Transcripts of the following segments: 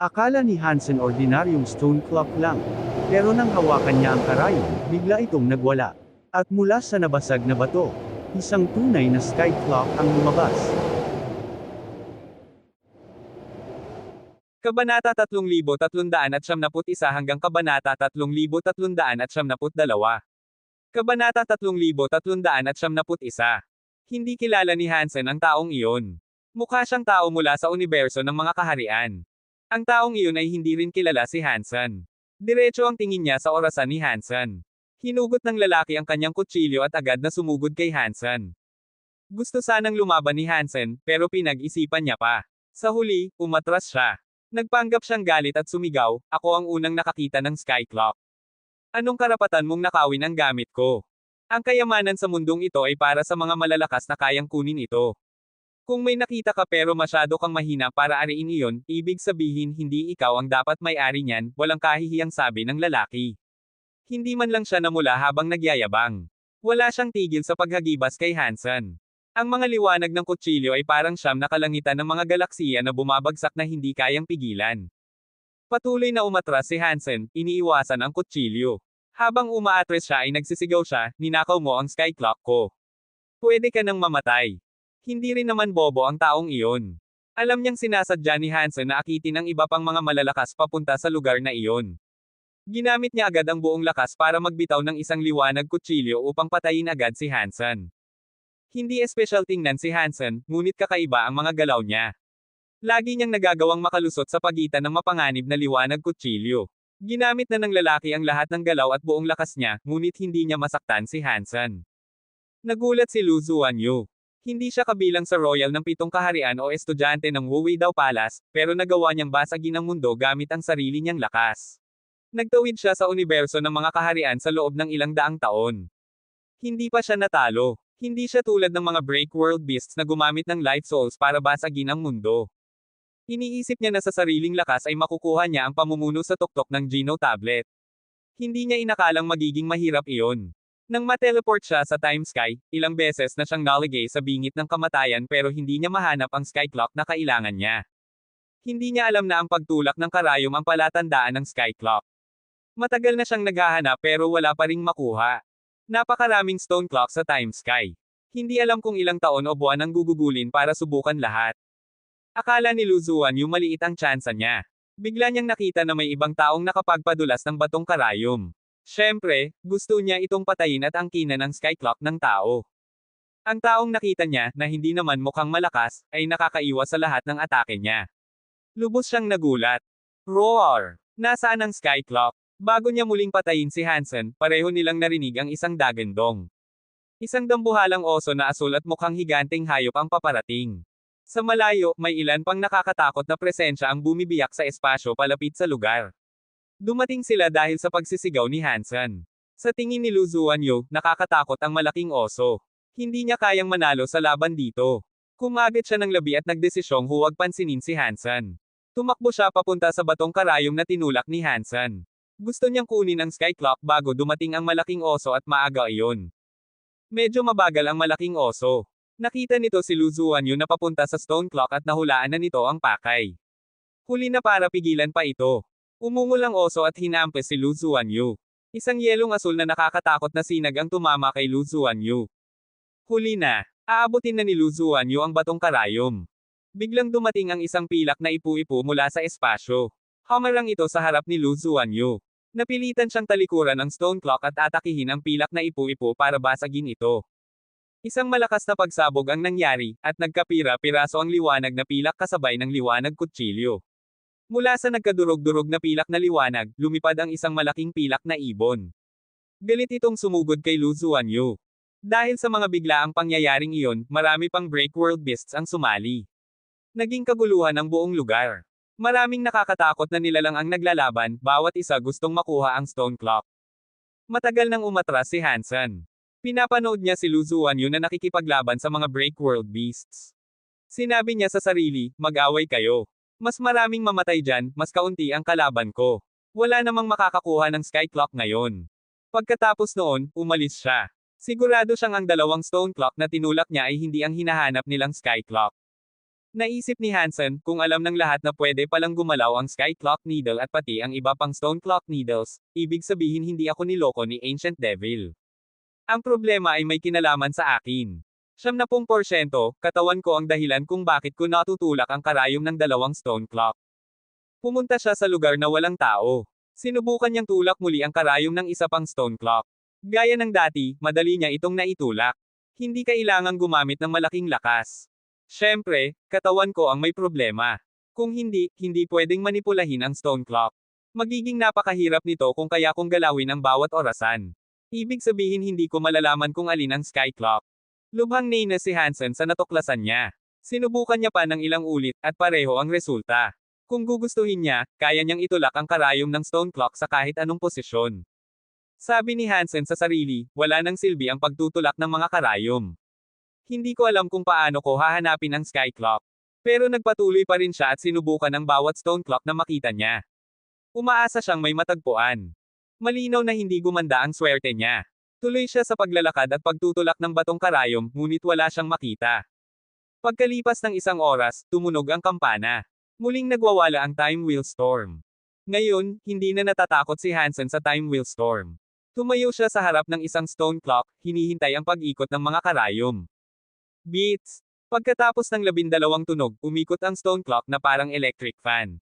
Akala ni Hansen ordinaryong stone clock lang. Pero nang hawakan niya ang karayom, bigla itong nagwala. At mula sa nabasag na bato, isang tunay na sky clock ang lumabas. Kabanata 3371 hanggang Kabanata 3372. Kabanata 3371. Hindi kilala ni Hansen ang taong iyon. Mukha siyang tao mula sa universo ng mga kaharian. Ang taong iyon ay hindi rin kilala si Hansen. Diretso ang tingin niya sa orasan ni Hansen. Hinugot ng lalaki ang kanyang kutsilyo at agad na sumugod kay Hansen. Gusto sanang lumaban ni Hansen, pero pinag-isipan niya pa. Sa huli, umatras siya. Nagpanggap siyang galit at sumigaw, "Ako ang unang nakakita ng sky clock. Anong karapatan mong nakawin ang gamit ko? Ang kayamanan sa mundong ito ay para sa mga malalakas na kayang kunin ito. Kung may nakita ka pero masyado kang mahina para ariin iyon, ibig sabihin hindi ikaw ang dapat may-ari niyan," walang kahihiyang sabi ng lalaki. Hindi man lang siya namula habang nagyayabang. Wala siyang tigil sa paghagibas kay Hansen. Ang mga liwanag ng kutsilyo ay parang siyam na kalangitan ng mga galaksiya na bumabagsak na hindi kayang pigilan. Patuloy na umatras si Hansen, iniiwasan ang kutsilyo. Habang umaatres siya ay nagsisigaw siya, "Ninakaw mo ang sky clock ko. Pwede ka nang mamatay." Hindi rin naman bobo ang taong iyon. Alam niyang sinasadya ni Hansen na akitin ang iba pang mga malalakas papunta sa lugar na iyon. Ginamit niya agad ang buong lakas para magbitaw ng isang liwanag kutsilyo upang patayin agad si Hansen. Hindi espesyal tingnan si Hansen, ngunit kakaiba ang mga galaw niya. Lagi niyang nagagawang makalusot sa pagitan ng mapanganib na liwanag kutsilyo. Ginamit na ng lalaki ang lahat ng galaw at buong lakas niya, ngunit hindi niya masaktan si Hansen. Nagulat si Lu Zuanyu. Hindi siya kabilang sa royal ng 7 kaharian o estudyante ng Wuwei Dao Palace, pero nagawa niyang basagin ang mundo gamit ang sarili niyang lakas. Nagtawid siya sa universo ng mga kaharian sa loob ng ilang daang taon. Hindi pa siya natalo. Hindi siya tulad ng mga Break World Beasts na gumamit ng Light Souls para basagin ang mundo. Iniisip niya na sa sariling lakas ay makukuha niya ang pamumuno sa tuktok ng Geno Tablet. Hindi niya inakalang magiging mahirap iyon. Nang mateleport siya sa Time Sky, ilang beses na siyang naligay sa bingit ng kamatayan pero hindi niya mahanap ang sky clock na kailangan niya. Hindi niya alam na ang pagtulak ng karayom ang palatandaan ng sky clock. Matagal na siyang naghahanap pero wala pa ring makuha. Napakaraming stone clock sa Time Sky. Hindi alam kung ilang taon o buwan ang gugugulin para subukan lahat. Akala ni Lu Zuanyu maliit ang tsansa niya. Bigla niyang nakita na may ibang taong nakapagpadulas ng batong karayom. Siyempre, gusto niya itong patayin at angkinan ang sky clock ng tao. Ang taong nakita niya, na hindi naman mukhang malakas, ay nakakaiwas sa lahat ng atake niya. Lubos siyang nagulat. Roar! Nasaan ang sky clock? Bago niya muling patayin si Hansen, pareho nilang narinig ang isang dagandong. Isang dambuhalang oso na asul at mukhang higanteng hayop ang paparating. Sa malayo, may ilan pang nakakatakot na presensya ang bumibiyak sa espasyo palapit sa lugar. Dumating sila dahil sa pagsisigaw ni Hansen. Sa tingin ni Lu Zuanyu, nakakatakot ang malaking oso. Hindi niya kayang manalo sa laban dito. Kumagit siya ng labi at nagdesisyong huwag pansinin si Hansen. Tumakbo siya papunta sa batong karayom na tinulak ni Hansen. Gusto niyang kunin ang sky clock bago dumating ang malaking oso at maaga iyon. Medyo mabagal ang malaking oso. Nakita nito si Lu Zuanyu na papunta sa stone clock at nahulaan na nito ang pakay. Huli na para pigilan pa ito. Umungol ang oso at hinampas si Lu Zuanyu. Isang yelong asul na nakakatakot na sinag ang tumama kay Lu Zuanyu. Huli na. Aabutin na ni Lu Zuanyu ang batong karayom. Biglang dumating ang isang pilak na ipu-ipu mula sa espasyo. Hamarang ito sa harap ni Lu Zuanyu. Napilitan siyang talikuran ang stone clock at atakihin ang pilak na ipu-ipu para basagin ito. Isang malakas na pagsabog ang nangyari, at nagkapira-piraso ang liwanag na pilak kasabay ng liwanag kutsilyo. Mula sa nagkadurog-durog na pilak na liwanag, lumipad ang isang malaking pilak na ibon. Galit itong sumugod kay Lu Zuanyu. Dahil sa mga biglaang pangyayaring iyon, marami pang Break World Beasts ang sumali. Naging kaguluhan ang buong lugar. Maraming nakakatakot na nilalang ang naglalaban, bawat isa gustong makuha ang stone clock. Matagal nang umatras si Hansen. Pinapanood niya si Lu Zuanyu na nakikipaglaban sa mga Break World Beasts. Sinabi niya sa sarili, "Mag-away kayo. Mas maraming mamatay dyan, mas kaunti ang kalaban ko. Wala namang makakakuha ng sky clock ngayon." Pagkatapos noon, umalis siya. Sigurado siyang ang dalawang stone clock na tinulak niya ay hindi ang hinahanap nilang sky clock. Naisip ni Hansen, kung alam ng lahat na pwede palang gumalaw ang Sky Clock Needle at pati ang iba pang Stone Clock Needles, ibig sabihin hindi ako niloko ni Ancient Devil. Ang problema ay may kinalaman sa akin. 70%, katawan ko ang dahilan kung bakit ko natutulak ang karayom ng dalawang stone clock. Pumunta siya sa lugar na walang tao. Sinubukan niyang tulak muli ang karayom ng isa pang stone clock. Gaya ng dati, madali niya itong naitulak. Hindi kailangang gumamit ng malaking lakas. Siyempre, katawan ko ang may problema. Kung hindi, hindi pwedeng manipulahin ang stone clock. Magiging napakahirap nito kung kaya kong galawin ang bawat orasan. Ibig sabihin hindi ko malalaman kung alin ang sky clock. Lubhang nainis si Hansen sa natuklasan niya. Sinubukan niya pa ng ilang ulit, at pareho ang resulta. Kung gugustuhin niya, kaya niyang itulak ang karayom ng stone clock sa kahit anong posisyon. Sabi ni Hansen sa sarili, wala nang silbi ang pagtutulak ng mga karayom. Hindi ko alam kung paano ko hahanapin ang sky clock. Pero nagpatuloy pa rin siya at sinubukan ang bawat stone clock na makita niya. Umaasa siyang may matagpuan. Malinaw na hindi gumanda ang swerte niya. Tuloy siya sa paglalakad at pagtutulak ng batong karayom, ngunit wala siyang makita. Pagkalipas ng isang oras, tumunog ang kampana. Muling nagwawala ang time wheel storm. Ngayon, hindi na natatakot si Hansen sa time wheel storm. Tumayo siya sa harap ng isang stone clock, hinihintay ang pag-ikot ng mga karayom. Beats. Pagkatapos ng 12 tunog, umikot ang stone clock na parang electric fan.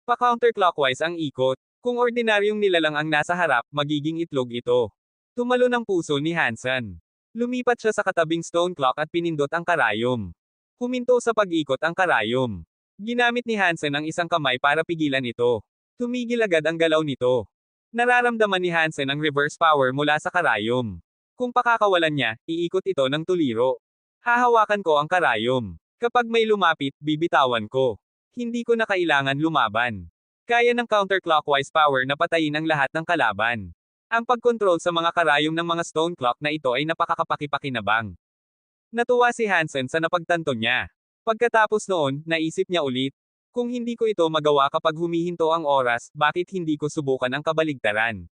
Pa-counterclockwise ang ikot. Kung ordinaryong nilalang ang nasa harap, magiging itlog ito. Tumalon ang puso ni Hansen. Lumipat siya sa katabing stone clock at pinindot ang karayom. Huminto sa pag-ikot ang karayom. Ginamit ni Hansen ang isang kamay para pigilan ito. Tumigil agad ang galaw nito. Nararamdaman ni Hansen ang reverse power mula sa karayom. Kung pakakawalan niya, iikot ito ng tuliro. Hahawakan ko ang karayom. Kapag may lumapit, bibitawan ko. Hindi ko na kailangan lumaban. Kaya ng counterclockwise power na patayin ang lahat ng kalaban. Ang pagkontrol sa mga karayom ng mga stone clock na ito ay napakakapakipakinabang. Natuwa si Hansen sa napagtanto niya. Pagkatapos noon, naisip niya ulit. Kung hindi ko ito magawa kapag humihinto ang oras, bakit hindi ko subukan ang kabaligtaran?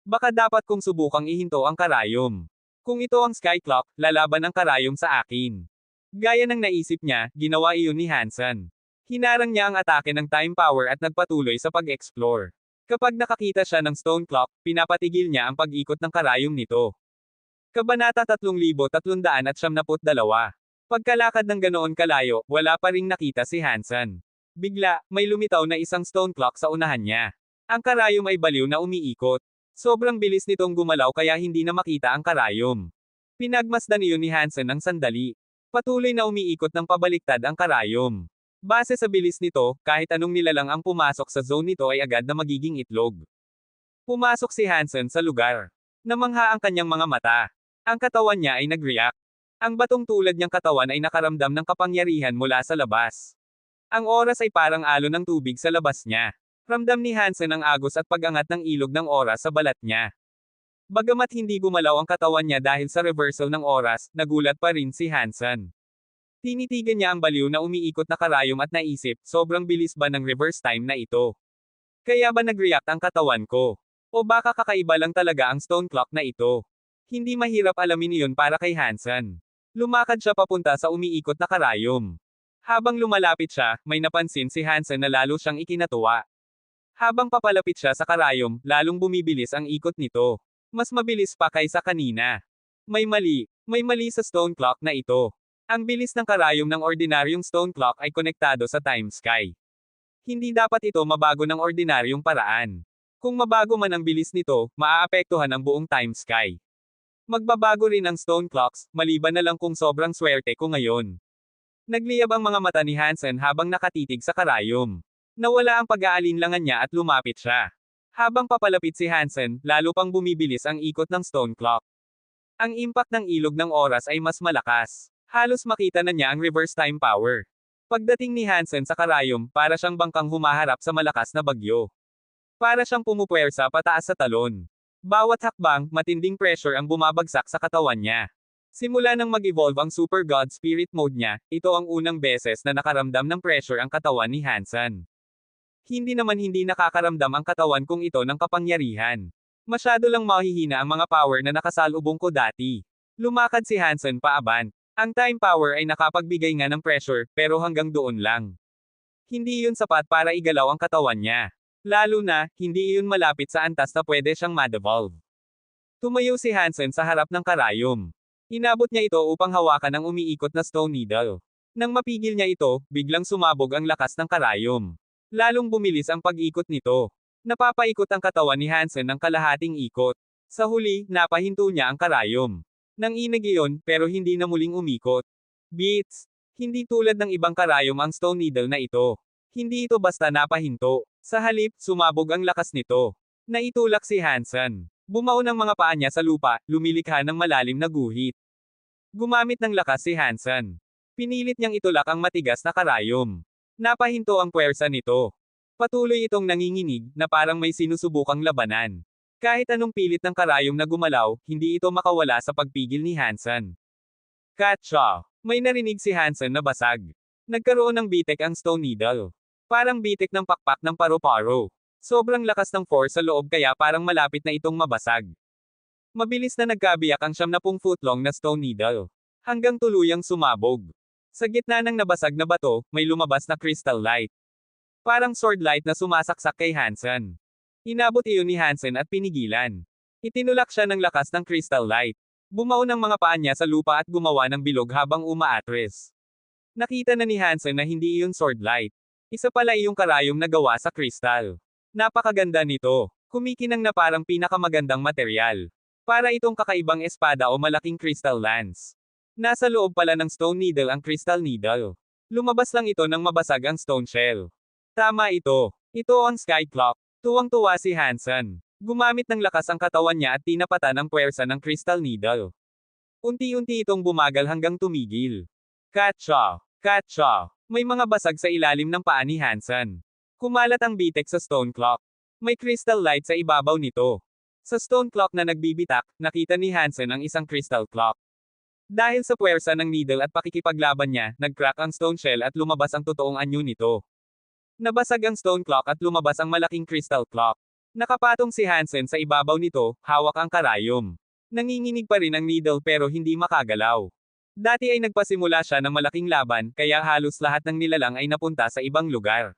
Baka dapat kong subukang ihinto ang karayom. Kung ito ang sky clock, lalaban ang karayom sa akin. Gaya ng naisip niya, ginawa iyon ni Hansen. Hinarang niya ang atake ng time power at nagpatuloy sa pag-explore. Kapag nakakita siya ng stone clock, pinapatigil niya ang pag-ikot ng karayom nito. Kabanata 3372. Pagkalakad ng ganoon kalayo, wala pa ring nakita si Hansen. Bigla, may lumitaw na isang stone clock sa unahan niya. Ang karayom ay baliw na umiikot. Sobrang bilis nitong gumalaw kaya hindi na makita ang karayom. Pinagmasdan iyon ni Hansen ng sandali. Patuloy na umiikot ng pabaliktad ang karayom. Base sa bilis nito, kahit anong nilalang ang pumasok sa zone nito ay agad na magiging itlog. Pumasok si Hansen sa lugar. Namangha ang kanyang mga mata. Ang katawan niya ay nag-react. Ang batong tulad niyang katawan ay nakaramdam ng kapangyarihan mula sa labas. Ang oras ay parang alon ng tubig sa labas niya. Ramdam ni Hansen ang agos at pag-angat ng ilog ng oras sa balat niya. Bagamat hindi gumalaw ang katawan niya dahil sa reversal ng oras, nagulat pa rin si Hansen. Tinitigan niya ang baliw na umiikot na karayom at naisip, sobrang bilis ba ng reverse time na ito? Kaya ba nag-react ang katawan ko? O baka kakaiba lang talaga ang stone clock na ito? Hindi mahirap alamin iyon para kay Hansen. Lumakad siya papunta sa umiikot na karayom. Habang lumalapit siya, may napansin si Hansen na lalo siyang ikinatuwa. Habang papalapit siya sa karayom, lalong bumibilis ang ikot nito. Mas mabilis pa kaysa kanina. May mali sa stone clock na ito. Ang bilis ng karayom ng ordinaryong stone clock ay konektado sa time sky. Hindi dapat ito mabago ng ordinaryong paraan. Kung mabago man ang bilis nito, maaapektuhan ang buong time sky. Magbabago rin ang stone clocks, maliban na lang kung sobrang swerte ko ngayon. Nagliyab ang mga mata ni Hansen habang nakatitig sa karayom. Nawala ang pag-aalinlangan niya at lumapit siya. Habang papalapit si Hansen, lalo pang bumibilis ang ikot ng stone clock. Ang impact ng ilog ng oras ay mas malakas. Halos makita na niya ang reverse time power. Pagdating ni Hansen sa karayom, para siyang bangkang humaharap sa malakas na bagyo. Para siyang pumupwersa pataas sa talon. Bawat hakbang, matinding pressure ang bumabagsak sa katawan niya. Simula nang mag-evolve ang Super God Spirit Mode niya, ito ang unang beses na nakaramdam ng pressure ang katawan ni Hansen. Hindi nakakaramdam ang katawan kong ito ng kapangyarihan. Masyado lang mahihina ang mga power na nakasalubong ko dati. Lumakad si Hansen paabant. Ang time power ay nakapagbigay nga ng pressure, pero hanggang doon lang. Hindi iyon sapat para igalaw ang katawan niya. Lalo na, hindi iyon malapit sa antas na pwede siyang ma-devolve. Tumayo si Hansen sa harap ng karayom. Inabot niya ito upang hawakan ang umiikot na stone needle. Nang mapigil niya ito, biglang sumabog ang lakas ng karayom. Lalong bumilis ang pag-ikot nito. Napapaikot ang katawan ni Hansen ng kalahating ikot. Sa huli, napahinto niya ang karayom. Nang inig iyon, pero hindi na muling umikot. Beats! Hindi tulad ng ibang karayom ang stone needle na ito. Hindi ito basta napahinto. Sa halip, sumabog ang lakas nito. Naitulak si Hansen. Bumao ng mga paa niya sa lupa, lumilikha ng malalim na guhit. Gumamit ng lakas si Hansen. Pinilit niyang itulak ang matigas na karayom. Napahinto ang puwersa nito. Patuloy itong nanginginig, na parang may sinusubukang labanan. Kahit anong pilit ng karayom na gumalaw, hindi ito makawala sa pagpigil ni Hansen. Katsa! May narinig si Hansen na basag. Nagkaroon ng bitek ang stone needle. Parang bitek ng pakpak ng paru-paro. Sobrang lakas ng force sa loob kaya parang malapit na itong mabasag. Mabilis na nagkabiyak ang 70 foot long na stone needle. Hanggang tuluyang sumabog. Sa gitna ng nabasag na bato, may lumabas na crystal light. Parang sword light na sumasaksak kay Hansen. Inabot iyon ni Hansen at pinigilan. Itinulak siya ng lakas ng crystal light. Bumao ng mga paa niya sa lupa at gumawa ng bilog habang umaatres. Nakita na ni Hansen na hindi iyon sword light. Isa pala iyong karayom na gawa sa kristal. Napakaganda nito. Kumikinang na parang pinakamagandang material. Para itong kakaibang espada o malaking crystal lance. Nasa loob pala ng stone needle ang crystal needle. Lumabas lang ito nang mabasag ang stone shell. Tama ito. Ito ang sky clock. Tuwang-tuwa si Hansen. Gumamit ng lakas ang katawan niya at tinapatan ang puwersa ng crystal needle. Unti-unti itong bumagal hanggang tumigil. Katsa! Katsa! May mga basag sa ilalim ng paa ni Hansen. Kumalat ang bitek sa stone clock. May crystal light sa ibabaw nito. Sa stone clock na nagbibitak, nakita ni Hansen ang isang crystal clock. Dahil sa puwersa ng needle at pakikipaglaban niya, nag-crack ang stone shell at lumabas ang totoong anyo nito. Nabasag ang stone clock at lumabas ang malaking crystal clock. Nakapatong si Hansen sa ibabaw nito, hawak ang karayom. Nanginginig pa rin ang needle pero hindi makagalaw. Dati ay nagpasimula siya ng malaking laban, kaya halos lahat ng nilalang ay napunta sa ibang lugar.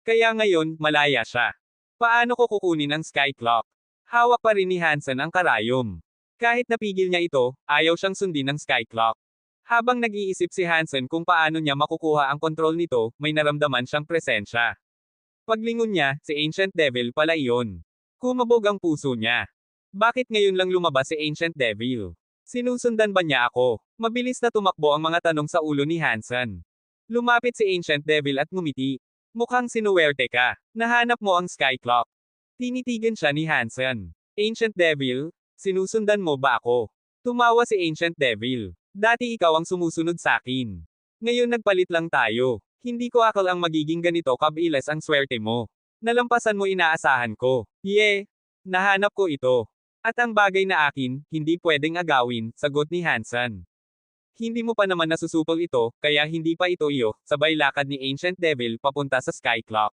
Kaya ngayon, malaya siya. Paano ko kukunin ang sky clock? Hawak pa rin ni Hansen ang karayom. Kahit napigil niya ito, ayaw siyang sundin ng sky clock. Habang nag-iisip si Hansen kung paano niya makukuha ang kontrol nito, may naramdaman siyang presensya. Paglingon niya, si Ancient Devil pala iyon. Kumabog ang puso niya. Bakit ngayon lang lumabas si Ancient Devil? Sinusundan ba niya ako? Mabilis na tumakbo ang mga tanong sa ulo ni Hansen. Lumapit si Ancient Devil at ngumiti. Mukhang sinuwerte ka. Nahanap mo ang sky clock. Tinitigan siya ni Hansen. Ancient Devil, sinusundan mo ba ako? Tumawa si Ancient Devil. Dati ikaw ang sumusunod sa akin. Ngayon nagpalit lang tayo. Hindi ko akal ang magiging ganito kabilis ang swerte mo. Nalampasan mo inaasahan ko. Nahanap ko ito. At ang bagay na akin, hindi pwedeng agawin, sagot ni Hansen. Hindi mo pa naman nasusupol ito, kaya hindi pa ito iyo, sabay lakad ni Ancient Devil papunta sa sky clock.